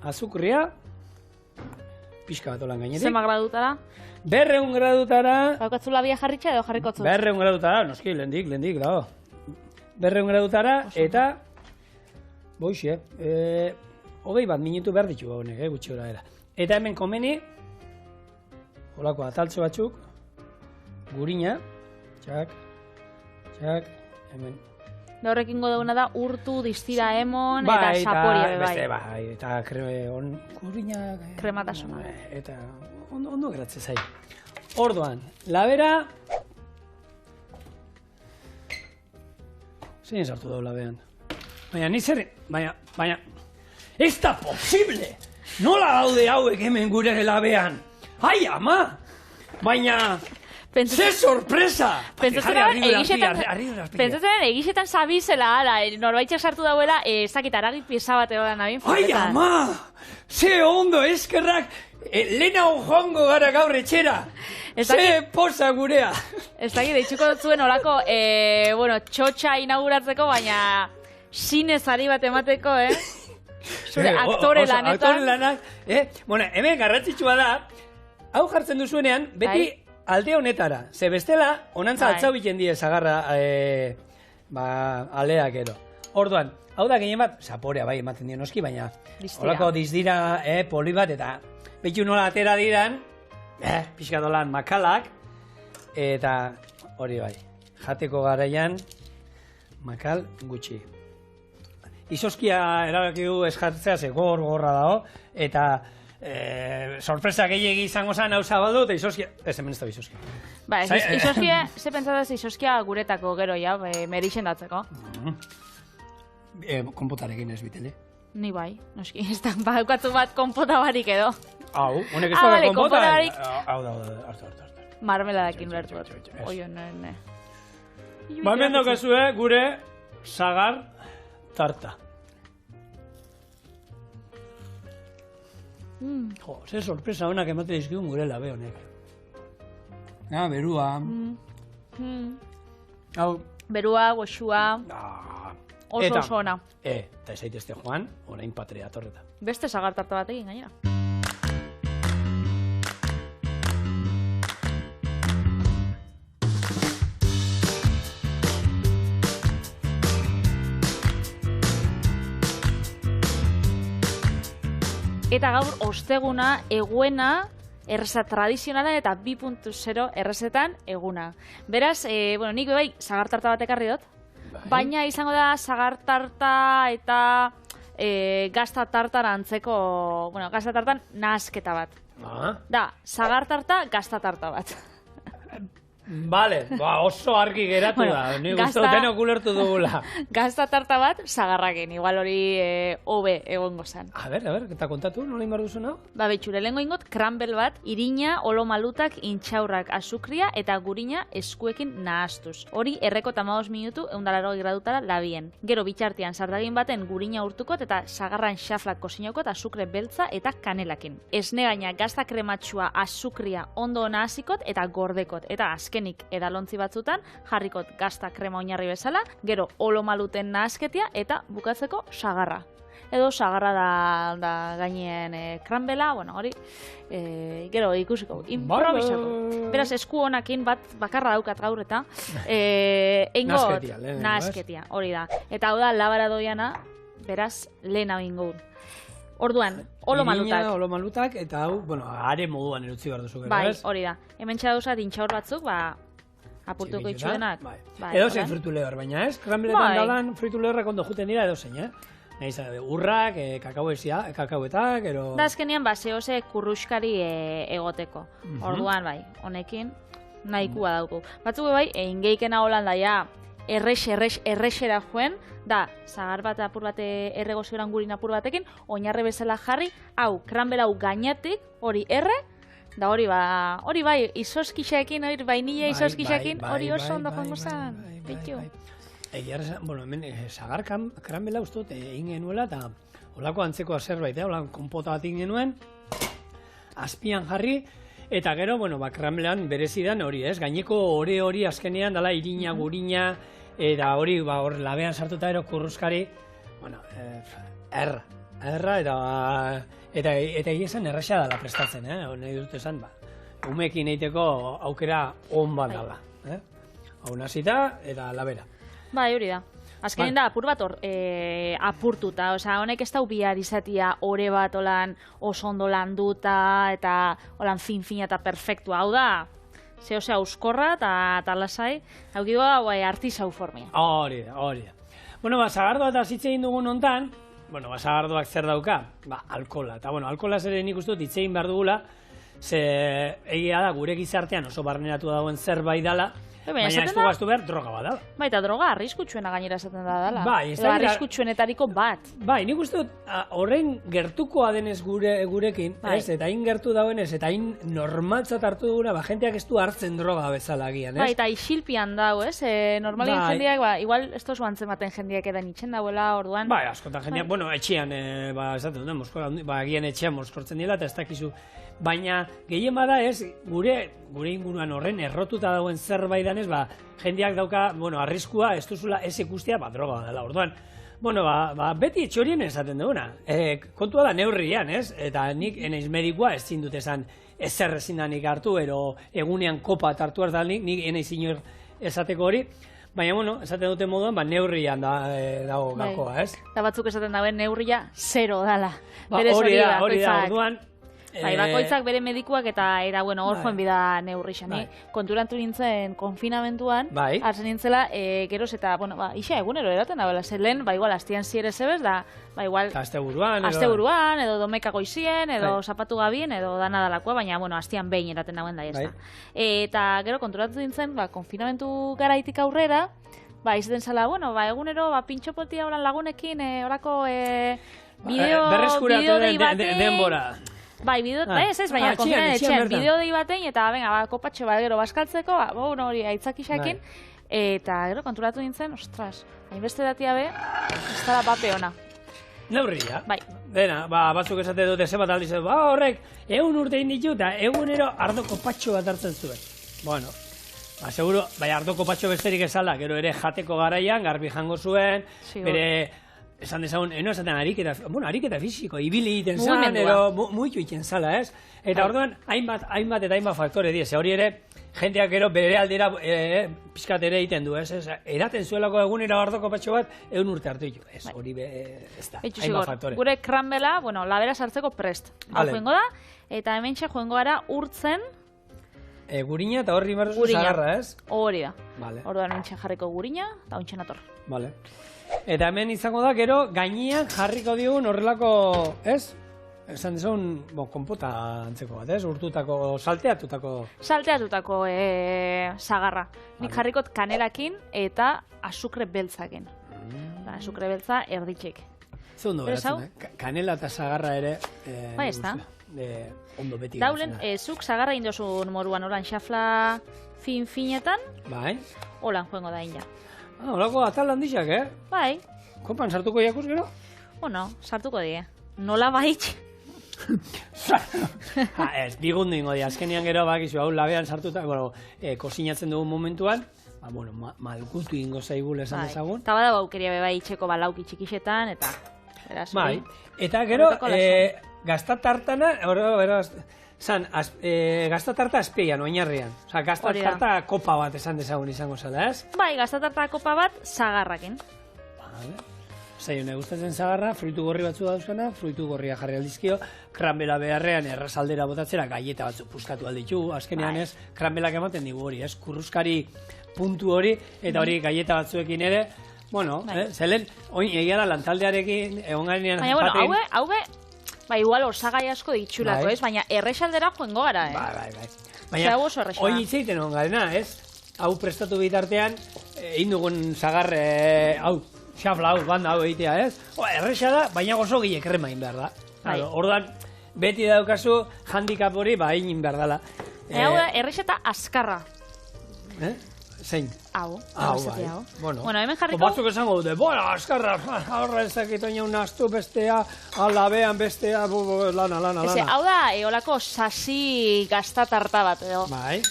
azukria, pixka bat olan gainetik. Zema gradutara. 200 gradutara, Baukatzu labia jarritxa edo jarrikotzu. 200 gradutara, noski, lehendik, dago. 200 gradutara, eta, boixe, 20 minutu behar ditu honek, gutxi gora era. Eta hemen komeni, holako ataltzo batzuk, gurina, txak, hemen. Da horrekin godeguna da urtu, distira emon, eta zaporia be bai. Beste, bai, eta gurina... Krematasuna. Eta ondo geratzen zai. Orduan, labera... Zein sartu dau labean. Baina, ni zer... Baina... Ez da posible! Nola daude hauek hemen gure labean? Ai, ama! Baina... Ze sorpresa! Pentsatzen egixetan zabizela, ala, norbaitxek sartu dauela, ez dakit aragi pieza bat egodan nabin. Ai, ama! Ze ondo eskerrak! Lena joango gara gaur etxera! Ze posa gurea! Ez dakit, deitxuko zuen orako, txotxa inauguratzeko, baina sinez ari bat emateko, Zure aktore lanetan. Aktore lanak, Bueno, hemen garrantzitsua da, hau jartzen duzuenean, beti alde honetara. Ze bestela, onantza altzau biten die zagarra aleak edo. Orduan, hau da gehien bat, zaporea bai ematen dien noski, baina holako dizdira poli bat, eta behitu nola atera diran, pixka dolan makalak, eta hori bai, jateko garaian, makal gutxi. Izoskia erabakigu eskartzea, ze gorra dago, eta sorpresa gehiagi izango zen hau zabaldu, eta izoskia... Ez, hemen ez da izoskia. Ba, izoskia, ze pentsataz izoskia guretako gero ja, merixen datzeko. Konpotarekin ez bitele. Ni bai, noski, ez da, baukatzu bat konpota barik edo. Hau, honek ez da konpota barik. Hau da, hartu. Marmeladakin lertu bat. Oio, ne. Ba, hemen daukazue gure sagar tarta. Jo, ze sorpresa honak emate dizkigun gure labe honek. Berua. Hau. Berua, goxua. Oso ona. Eta ez zaitezte joan, orain patria torreta. Beste sagar tarta batekin gainera. Eta gaur osteguna, eguena, erreza tradizionala eta 2.0 errezetan eguna. Beraz, nik bai sagartarta bat ekarri dut, baina izango da sagartarta eta gazta tartara antzeko, gazta tartan nahasketa bat. Da, sagartarta, gazta tarta bat. Vale, oso argi geratu da, nik uste denok ulertu dugula. Gazta tarta bat, sagarrakin, igual hori hobe egongo zen. A ber, eta kontatu, nola inbar duzuna? Betxure, lehenko ingot, crumble bat, irina, olomalutak, intxaurrak, azukria eta gurina eskuekin nahastuz. Hori erreko 15 minutu 180 gradutara labien. Gero bitxartian sardagin baten gurina urtukot eta sagarran xaflak kosinokot azukre beltza eta kanelakin. Esne gaina gazta krematxua azukria ondo nahazikot eta gordekot. Eta azkenik edalontzi batzutan jarrikot gazta krema oinarri bezala, gero olomaluten nahazketia eta bukatzeko sagarra. Edo sagarra da gaineen kranbela, hori, gero ikusiko, improvisako. Beraz, esku honakin bat bakarra daukat gaur eta eingot nahazketia, hori da. Eta hau da, labaradoiana, beraz, lehen hau ingot. Orduan, olomalutak. Irina, olomalutak, eta hau, are moduan erutzi behar duzu. Bai, hori da. Hemen txadosa dintxaur batzuk, apurtuko itxuenak. Edo zein frutu lehor, baina ez? Krambeletan daudan frutu lehorrak ondo juten dira edo zein, Nahiz, urrak, kakauetak, ero... Da azkenian, zehose kurruskari egoteko. Orduan, honekin, nahikua dauku. Batzuk bai, ingeikena holan daia, errexera joen, da, zagar bat apur bat erregozioran gurin apur batekin, oinarre bezala jarri, hau, kranbel hau gainatik, hori erre, da hori bai, izoskixekin, vainilla izoskixekin, hori oso ondo joango zen, bitu. Egia, hemen, zagar kranbela ustot egin genuela, eta holako antzeko zerbait, holako konpota bat egin genuen, azpian jarri, eta gero, kranbelan berezidan hori, gaineko hori azkenean, dala irina, gurina, eta hori, hor labean sartuta ero kurruskari, erra, eta egia esan erraxa dala prestatzen, nahi dut esan, umekin eiteko aukera on bat dala, hau nazita eta labera. Bai, hori da. Azkenin da, apur bat apurtuta, honek ez dau bihar izatia ore bat oso ondo landuta eta fin-fina eta perfektua. Hau da, zehose euskorra eta lasai, hau gidoa artisau formia. Hori da. Zagardoa eta zitze egin dugun ontan, zagardoak zer dauka? Alkola. Eta, alkola zer nik uste dut itzein behar dugula, ze egia da gure gizartean oso barneratu dagoen zerbait dala, baina ez du gaztu behar droga bat dala. Eta droga arriskutsuena gainera esaten da dala. Edo arriskutsuenetariko bat. Nik uste dut horrein gertukoa denez gurekin, eta hain gertu dauenez, eta hain normaltzat hartu duguna, jenteak ez du hartzen droga bezala agian, ez? Eta isilpian dau, ez? Normalin jendeak, igual ez tozu antzematen jendeak edan itxen dauela, orduan. Askotan jendeak, etxean, esaten dut, agian etxean moskortzen dira, eta ez dakizu. Baina gehien bada ez, gure inguruan horren errotuta dagoen zerbait danez, jendeak dauka, arriskua, ez duzula ez ikustea, droga dela, orduan. Beti etxorien esaten duguna. Kontua da neurrian, ez? Eta nik eneiz medikoa ez zindut esan ezer ezin da nik hartu, ero egunean kopa hartu hartan nik eneiz inor esateko hori. Baina, esaten duten moduan, neurrian dago gakoa, ez? Eta batzuk esaten dauen neurria zero dala. Hori da, orduan. Bakoitzak bere medikuak eta hor joan bida neurrixani. Konturantu nintzen konfinamentuan, hartzen nintzela, geroz eta, isa egunero eraten da, zelen, igual, astian ziere zebez, da, igual, asteburuan, edo domekako izien, edo zapatu gabien, edo dana dalakoa, baina, astian behin eraten dauen da, ez da. Eta gero konturantu nintzen, konfinamentu garaitik aurrera, izaten zala, egunero, pintxopotia horan lagunekin, horako bideo dei batein. Denbora. Baina konfinan etxean, bideo dei batein, eta kopatxo bat gero baskaltzeko, hori aitzakixakin, eta gero konturatu nintzen, ostras, hainbeste datia be, ez dara bape ona. Neurria. Dena, batzuk esate dute ze bat aldiz, horrek, egun urte inditu, eta egunero ardoko patxo bat hartzen zuen. Seguro, ardoko patxo besterik ezala, gero ere jateko garaian, garbi jango zuen, bere... Esan dezagun, esaten ariketa fisiko, ibili egiten zan, edo muitu egiten zala, ez? Eta orduan, hainbat faktore diez, hori ere, jendeak gero bere aldera pixkat ere egiten du, ez? Eraten zuelako egunera bardoko patxo bat, 100 urte hartu ditu. Ez, hori ez da, hainbat faktore. Gure kranbela, labera sartzeko prest. Hau joengo da, eta hementxe joengo gara urtzen... Gurina eta horri barrozu sagarra, ez? Hori da. Orduan hementxe jarriko gurina, eta ontsen ator. Eta hemen izango da, gero, gainean jarriko digun horrelako, ez? Esan dizun, konpota antzeko bat, ez? Urtutako, salteatutako... Salteatutako sagarra. Nik jarrikot kanelakin eta azukre beltzakin. Azukre beltza erditxek. Ze ondo beratzen, kanela eta sagarra ere... Bai, ez da. Ondo beti. Daulen, zuk sagarra indozun moruan, holan xafla fin-finetan. Bai. Holan joengo da ina. Holako atal handixak, Bai. Kopan sartuko jakuz gero? Sartuko die. Nola baitx? Ez, bigundu ingo di. Azkenean gero, bakizu, hau labean sartuta, kosinatzen dugun momentuan, malkutu ingo zaigul esan dezagun. Eta bada baukeria beba itxeko balauki txikixetan, eta... Bai, eta gero, gaztatartana, gaztatarta azpeian, oinarrian. Osa, gaztatarta kopa bat esan dezagun izango zela, ez? Bai, gaztatarta kopa bat zagarrakin. Vale. Zaione, gustatzen zagarra, fruitu gorri batzu dauzkana, fruitu gorria jarri aldizkio, kranbela beharrean errazaldera botatzera gaieta batzu puskatu alditu, azkenean ez, kranbelak ematen digu hori, ez? Kurruskari puntu hori, eta hori gaieta batzuekin ere, zelen, egia da lantaldearekin, egon garenean... Baina, hau igual osagai asko ditxulako, ez? Baina errexaldera joengo gara, Bai. Baina, hoi itzeiten egon garena, ez? Hau prestatu bitartean, egin dugun zagar, hau, xafla hau, banda hau egitea, ez? Errexa da, baina oso gile kremain behar da. Orduan, beti daukazu handicap hori, egin behar dela. Hau da, errexa eta azkarra. Zein? Hau. Bai. Bueno, hemen jarriko... Batzuk esango dute, azkarra, horra ezakito ina unaztu bestea, alabean bestea, lana. Hau da, eolako sasi gaztatarta bat, edo. Bai.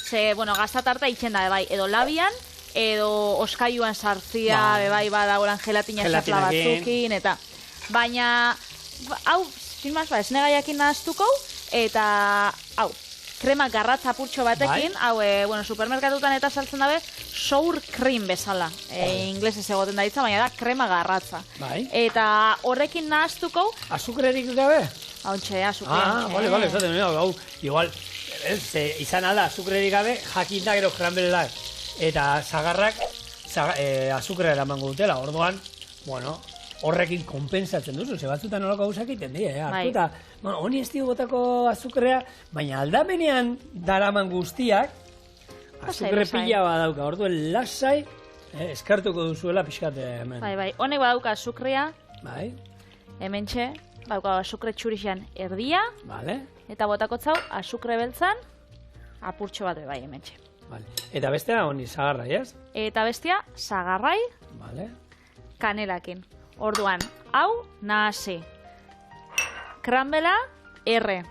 Gaztatarta itxen da, bai, edo labian, edo oskailuan sartzia, bai, badagoran gelatina xafla batzukin, eta... Baina, hau, sinmaz, esnegaiakin nahaztuko, eta, hau, krema garratza apurtxo batekin, hau, supermerkatutan eta saltzen dabe, sour cream bezala, inglesez egoten da ditza, baina da krema garratza. Eta horrekin nahaztuko... Azukrerik gabe? Hauntxe, azukre. Bale, esaten, hau, igual, izan alda, azukrerik gabe, jakin da gero kranbelela. Eta zagarrak azukrera eramango dutela, orduan, horrekin konpensatzen duzu, ze batzutan nolako gauzak egiten dira, hartuta, honi ez dio botako azukrea, baina aldamenean daraman guztiak, azukre pila badauka, orduan lasai, eskartuko duzuela pixkat hemen. Bai, honek badauka azukrea, hementxe, badauka azukre txurixan erdia, eta botakotzau azukre beltzan, apurtxo bat bai hementxe. Eta bestea honi zagarrai, ez? Eta bestea zagarrai, kanelakin. Orduan, hau nahasi. Kranbela, erre.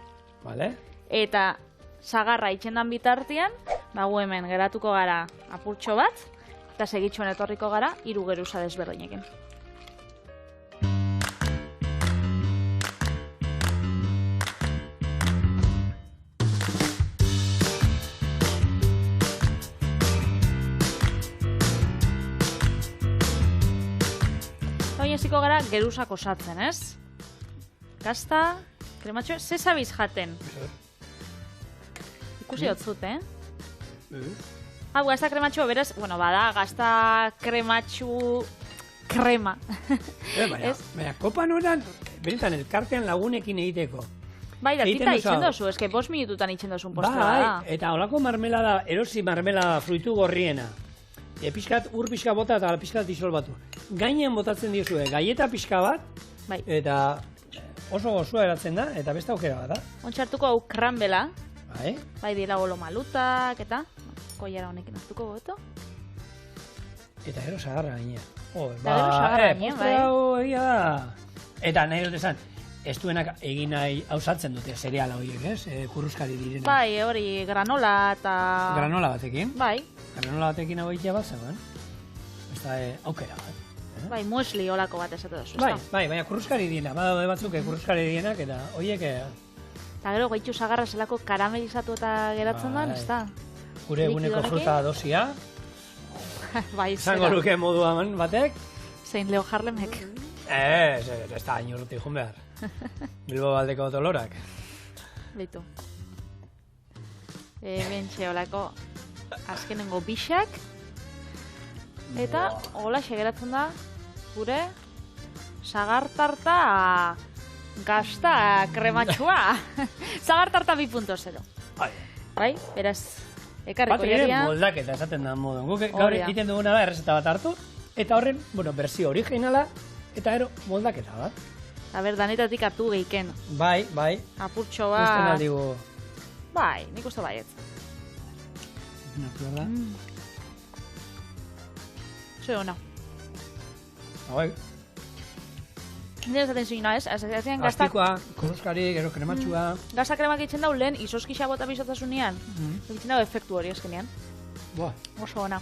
Eta zagarra itxendan bitartian, gu hemen geratuko gara apurtxo bat, eta segitxoan etorriko gara, 3 geruza desberdinekin. Eziko gara geruzak osatzen, ez? Gazta, krematxo, ze zabiz jaten? Ikusi hotzut, Hau, gazta krematxo, beraz, bada, gazta krematxo krema. Baina, kopan horan, benetan, elkartean lagunekin egiteko. Bai, da, tita itxen dozu, eske 5 minututan itxen dozun postra da. Eta holako marmelada, erosi marmelada fruitu gorriena. Ur pixka bota eta pixka disolbatu. Gainean botatzen diozue, gaieta pixka bat, eta oso gozua eratzen da, eta beste aukera bat da. Ontxartuko hau kranbela, bai dira golo malutak, eta koiara honekin hartuko goto. Eta gero zagarra gainean. Postre hau egia da. Eta nahi dut esan, ez duenak egin nahi hausatzen dute zereala horiek, ez? Kurruskari direna. Bai, hori granola eta... Granola batekin? Bai. Granola batekin hau egitea bat zegoen. Ez da aukera bat. Bai, muesli olako bat esate dozu. Bai, baina kurruskari diena. Badaude batzuk kurruskari dienak eta horiek... Eta gero, gaitxu zagarra zelako karamelizatu eta geratzen da, ez da? gure eguneko Likido fruta dosia. Bai, Zango zera. luke moduan batek. Zein Leo Harlemek. Ez da inurruti jun behar. Bilbo baldeko dolorak. Beitu. Bentxe olako azkenengo bixak. Eta hola geratzen da gure sagartarta gazta krematxua. Sagartarta 2.0. Bai, beraz, ekarriko Bat ere jaria. moldaketa esaten da modun. Guk gaur Hori da. egiten duguna da errezeta bat hartu, eta horren, berzio originala, eta ero moldaketa bat. A ber, danetatik hartu geiken. Bai, Apurtxo usten bat. aldigu. Bai, nik uste baiet. Naturala. Zue hona. Bai, Nire esaten zuina ez, azian gazta astikoa, koroskari, gero krematxua. gazta kremak itzen dau lehen izoskisa bota bizotzasunean. Itzen dau efektu hori eskenean. Buah, Oso ona.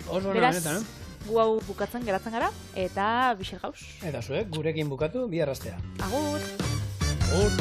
oso Beraz, honetan, gu hau bukatzen geratzen gara, eta bixer gauz. Eta zuek, gurekin bukatu, bi arrastea. Agur! Agur.